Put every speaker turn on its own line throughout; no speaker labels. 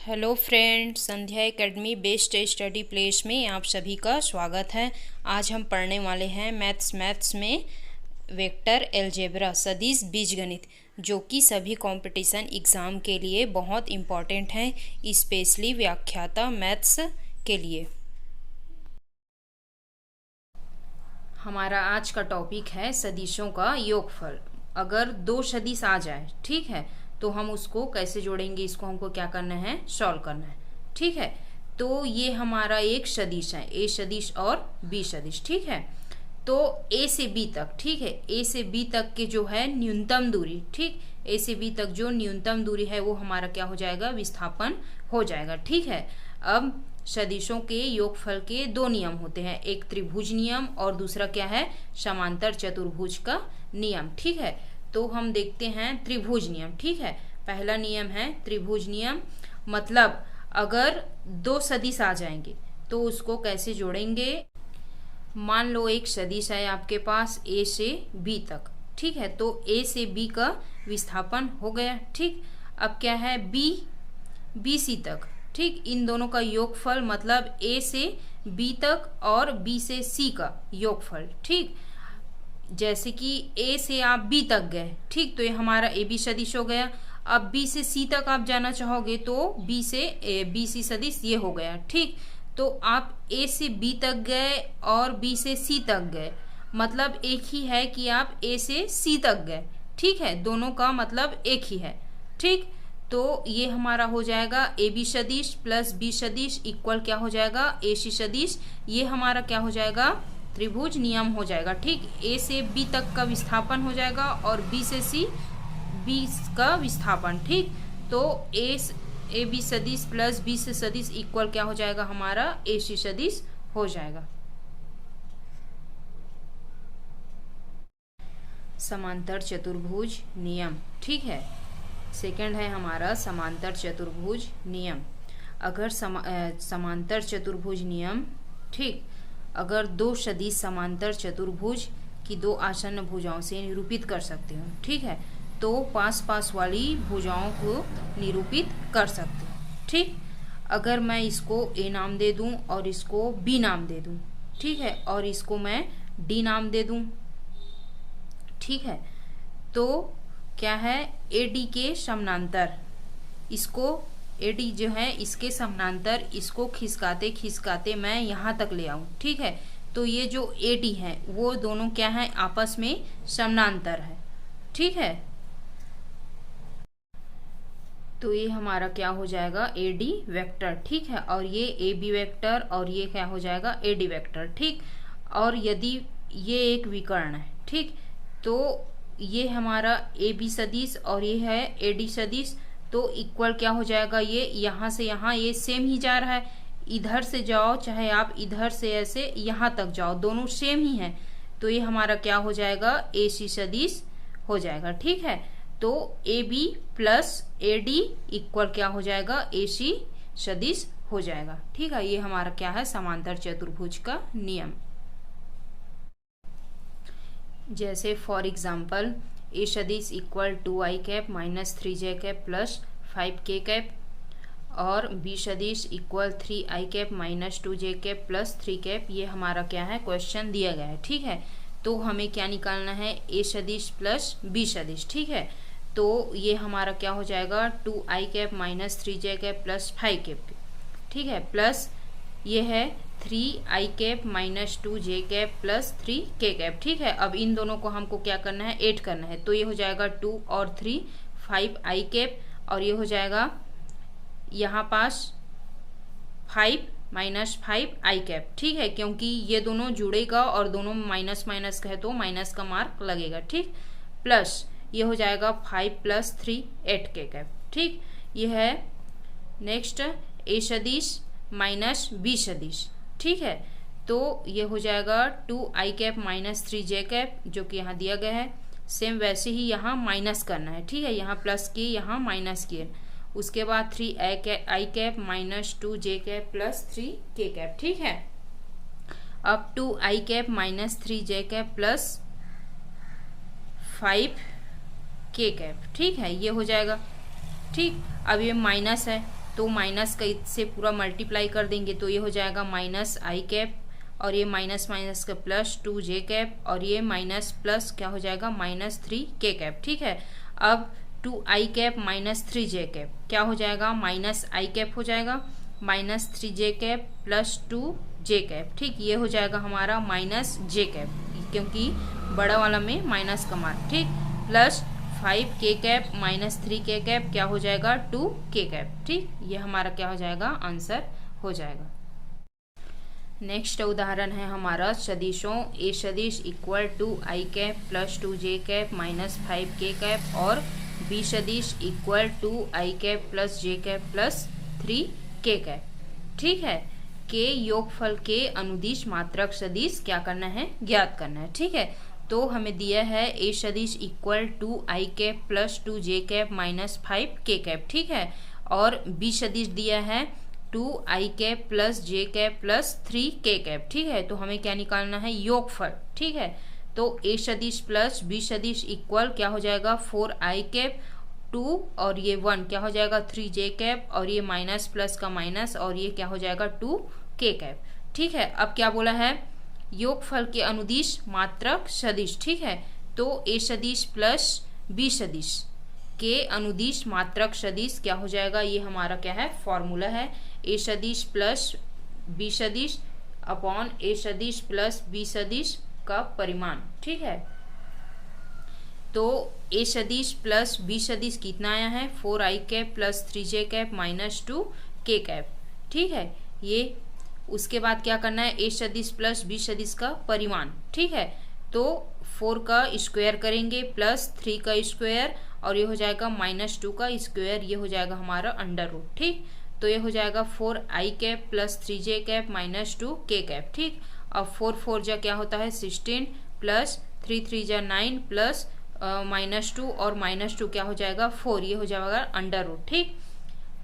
Hello friends, संध्या academy best study place में आप सभी का स्वागत है। आज हम पढ़ने वाले हैं मैथ्स में वेक्टर अलजेब्रा सदिश बीजगणित, जो कि सभी कंपटीशन एग्ज़ाम के लिए बहुत इम्पॉर्टेंट है, स्पेशली व्याख्याता मैथ्स के लिए। हमारा आज का टॉपिक है सदिशों का योगफल। अगर दो सदिश आ जाए, ठीक है, तो हम उसको कैसे जोड़ेंगे, इसको हमको क्या करना है, सॉल्व करना है। ठीक है, तो ये हमारा एक सदिश है, ए सदिश और बी सदिश। ठीक है, तो ए से बी तक, ठीक है, ए से बी तक के जो है न्यूनतम दूरी, ठीक, ए से बी तक जो न्यूनतम दूरी है वो हमारा क्या हो जाएगा, विस्थापन हो जाएगा। ठीक है, अब सदिशों के योगफल के दो नियम होते हैं, एक त्रिभुज नियम और दूसरा क्या है, समांतर चतुर्भुज का नियम। ठीक है, तो हम देखते हैं त्रिभुज नियम। ठीक है, पहला नियम है त्रिभुज नियम, मतलब अगर दो सदिश आ जाएंगे तो उसको कैसे जोड़ेंगे। मान लो एक सदिश है आपके पास ए से बी तक, ठीक है, तो ए से बी का विस्थापन हो गया। ठीक, अब क्या है, बी सी तक, ठीक, इन दोनों का योगफल, मतलब ए से बी तक और बी से सी का योगफल। ठीक, जैसे कि ए से आप बी तक गए, ठीक, तो ये हमारा ए बी सदिश हो गया। अब बी से सी तक आप जाना चाहोगे तो बी से बी सी सदिश ये हो गया। ठीक, तो आप ए से बी तक गए और बी से सी तक गए, मतलब एक ही है कि आप ए से सी तक गए। ठीक है, दोनों का मतलब एक ही है। ठीक, तो ये हमारा हो जाएगा ए बी सदिश प्लस बी सदिश इक्वल क्या हो जाएगा, ए सी सदिश। ये हमारा क्या हो जाएगा, त्रिभुज नियम हो जाएगा। ठीक, ए से बी तक का विस्थापन हो जाएगा और बी से सी बी का विस्थापन। ठीक, तो ए बी सदिश प्लस बी से सदिश इक्वल क्या हो जाएगा, हमारा ए सी सदिश हो जाएगा। समांतर चतुर्भुज नियम, ठीक है, सेकंड है हमारा समांतर चतुर्भुज नियम। अगर समांतर चतुर्भुज नियम, ठीक, अगर दो सदिश समांतर चतुर्भुज की दो आसन्न भुजाओं से निरूपित कर सकते हो, ठीक है, तो पास पास वाली भुजाओं को निरूपित कर सकते हो। ठीक, अगर मैं इसको ए नाम दे दूं और इसको बी नाम दे दूं, ठीक है, और इसको मैं डी नाम दे दूं, ठीक है, तो क्या है, ए डी के समानांतर, इसको ए डी जो है इसके समानांतर इसको खिसकाते खिसकाते मैं यहाँ तक ले आऊँ। ठीक है, तो ये जो ए डी है वो दोनों क्या है, आपस में समानांतर है। ठीक है, तो ये हमारा क्या हो जाएगा, ए डी वेक्टर। ठीक है, और ये ए बी वेक्टर और ये क्या हो जाएगा, ए डी वेक्टर। ठीक, और यदि ये एक विकर्ण है, ठीक, तो ये हमारा ए बी सदिश और ये है ए डी सदिश, तो इक्वल क्या हो जाएगा, ये यहाँ से यहाँ ये सेम ही जा रहा है, इधर से जाओ चाहे आप इधर से ऐसे यहाँ तक जाओ, दोनों सेम ही है, तो ये हमारा क्या हो जाएगा, ए सी सदिश हो जाएगा। ठीक है, तो A B plus A D equal क्या हो जाएगा, ए सी सदिश हो जाएगा। ठीक है, ये हमारा क्या है, समांतर चतुर्भुज का नियम। जैसे फॉर एग्जाम्पल ए सदिश equal 2i cap minus 3j cap plus 5k cap और बी सदिश equal 3i cap minus 2j cap plus 3 cap, ये हमारा क्या है, क्वेश्चन दिया गया है। ठीक है, तो हमें क्या निकालना है, ए सदिश प्लस बी सदिश। ठीक है, तो ये हमारा क्या हो जाएगा, 2i cap minus 3j cap plus 5 cap. ठीक है, प्लस ये है 3i cap minus 2j cap plus 3k cap. ठीक है, अब इन दोनों को हमको क्या करना है, ऐड करना है, तो ये हो जाएगा 2 और 3 5i कैप, और ये हो जाएगा यहाँ पास 5 माइनस 5i कैप। ठीक है, क्योंकि ये दोनों जुड़ेगा और दोनों माइनस माइनस का है तो माइनस का मार्क लगेगा। ठीक, प्लस ये हो जाएगा 5 प्लस 3 8k कैप। ठीक, ये है नेक्स्ट ए सदिश माइनस बी सदिश। ठीक है, तो ये हो जाएगा 2i cap minus 3j cap, जो कि यहाँ दिया गया है, सेम वैसे ही यहाँ माइनस करना है। ठीक है, यहाँ प्लस किए यहाँ माइनस किए, उसके बाद 3i cap minus 2j cap plus 3k cap. ठीक है, अब 2i cap minus 3j cap plus 5k cap. ठीक है, ये हो जाएगा। ठीक, अब ये माइनस है तो माइनस का इससे पूरा मल्टीप्लाई कर देंगे तो ये हो जाएगा माइनस आई कैप, और ये माइनस माइनस का प्लस 2j कैप, और ये माइनस प्लस क्या हो जाएगा माइनस 3k कैप। ठीक है, अब 2i cap minus 3j cap क्या हो जाएगा माइनस आई कैप हो जाएगा, minus 3j cap plus 2j cap. ठीक, ये हो जाएगा हमारा माइनस j कैप, क्योंकि बड़ा वाला में माइनस का मान। ठीक, plus 5k cap minus 3k cap क्या हो जाएगा 2k कैप। ठीक, ये हमारा क्या हो जाएगा आंसर हो जाएगा। नेक्स्ट उदाहरण है हमारा सदिशों ए सदिश equal to i cap plus 2j cap minus 5k cap और बी सदिश equal to i cap plus j cap plus 3k cap. ठीक है, के योगफल के अनुदिश मात्रक सदिश क्या करना है ज्ञात करना है। ठीक है, तो हमें दिया है ए सदिश equal to i cap plus 2j cap minus 5k cap. ठीक है, और बी सदिश दिया है 2i cap plus j cap plus 3k cap. ठीक है, तो हमें क्या निकालना है योगफल। ठीक है, तो ए सदिश प्लस बी सदिश इक्वल क्या हो जाएगा 4i कैप 2 और ये 1 क्या हो जाएगा 3j कैप, और ये माइनस प्लस का माइनस और ये क्या हो जाएगा 2k कैप। ठीक है, अब क्या बोला है योगफल के अनुदिश मात्रक सदिश। ठीक है, तो ए सदिश प्लस बी सदिश के अनुदिश मात्रक सदिश क्या हो जाएगा, ये हमारा क्या है फॉर्मूला है ए सदिश प्लस बी सदिश अपॉन ए सदिश प्लस बी सदिश का परिमाण। ठीक है, तो ए सदिश प्लस बी सदिश कितना आया है 4i cap plus 3j cap minus 2k cap. ठीक है, ये उसके बाद क्या करना है ए सदिश प्लस बी सदिश का परिमाण। ठीक है, तो 4 का स्क्वायर करेंगे प्लस 3 का स्क्वायर और ये हो जाएगा माइनस 2 का स्क्वायर, ये हो जाएगा हमारा अंडर रूट। ठीक, तो ये हो जाएगा 4i cap plus 3j cap minus 2k cap. ठीक, अब 4 4 जा क्या होता है 16 प्लस 3 3 जा 9 प्लस माइनस 2 और माइनस 2 क्या हो जाएगा 4, ये हो जाएगा अंडर रूट। ठीक,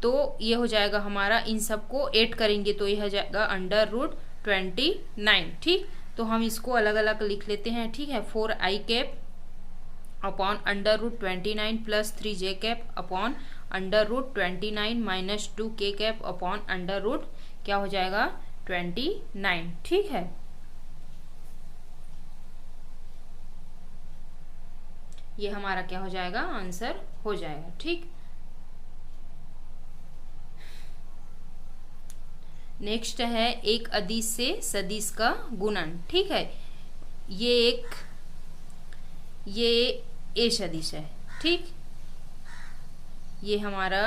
तो ये हो जाएगा हमारा इन सबको ऐड करेंगे तो ये हो जाएगा अंडर रूट 29। ठीक, तो हम इसको अलग अलग लिख लेते हैं। ठीक है, 4i cap upon under root 29 plus 3j cap upon under root 29 minus 2k cap upon under root क्या हो जाएगा 29। ठीक है, ये हमारा क्या हो जाएगा आंसर हो जाएगा। ठीक, नेक्स्ट है एक अदिश से सदिश का गुणन। ठीक है, ये ए सदिश है। ठीक, ये हमारा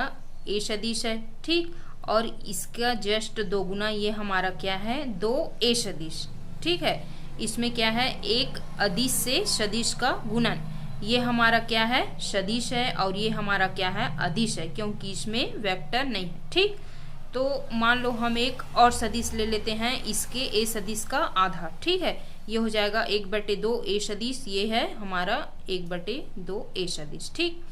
ए सदिश है। ठीक, और इसका जस्ट दोगुना ये हमारा क्या है 2a सदिश। ठीक है, इसमें क्या है एक अदिश से सदिश का गुणन, ये हमारा क्या है सदिश है और ये हमारा क्या है अदिश है, क्योंकि इसमें वेक्टर नहीं है। ठीक, तो मान लो हम एक और सदिश ले लेते हैं इसके ए सदिश का आधा। ठीक है, ये हो जाएगा 1/2 ए सदिश, ये है हमारा 1/2 ए सदिश। ठीक,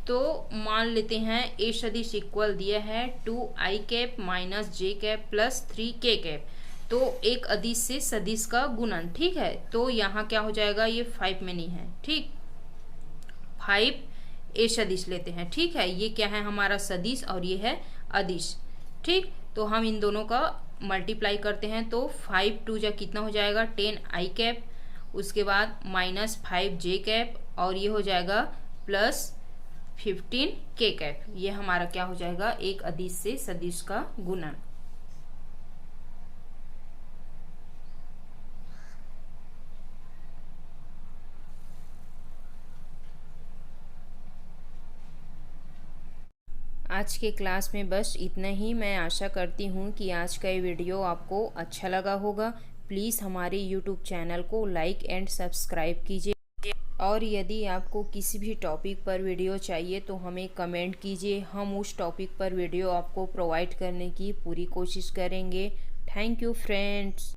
तो मान लेते हैं ए सदिश इक्वल दिया है 2i cap minus j cap plus 3k cap, तो एक अदिश से सदिश का गुणन। ठीक है, तो यहाँ क्या हो जाएगा ये 5 में नहीं है। ठीक, 5 ए सदिश लेते हैं। ठीक है, ये क्या है हमारा सदिश और ये है अदिश। ठीक, तो हम इन दोनों का मल्टीप्लाई करते हैं तो 5 2 जा कितना हो जाएगा 10i कैप, उसके बाद माइनस 5j कैप और ये हो जाएगा प्लस 15k कैप। ये हमारा क्या हो जाएगा एक अदिश से सदिश का गुणन। आज के क्लास में बस इतना ही। मैं आशा करती हूँ कि आज का ये वीडियो आपको अच्छा लगा होगा। प्लीज़ हमारे यूट्यूब चैनल को लाइक एंड सब्सक्राइब कीजिए, और यदि आपको किसी भी टॉपिक पर वीडियो चाहिए तो हमें कमेंट कीजिए, हम उस टॉपिक पर वीडियो आपको प्रोवाइड करने की पूरी कोशिश करेंगे। Thank you friends.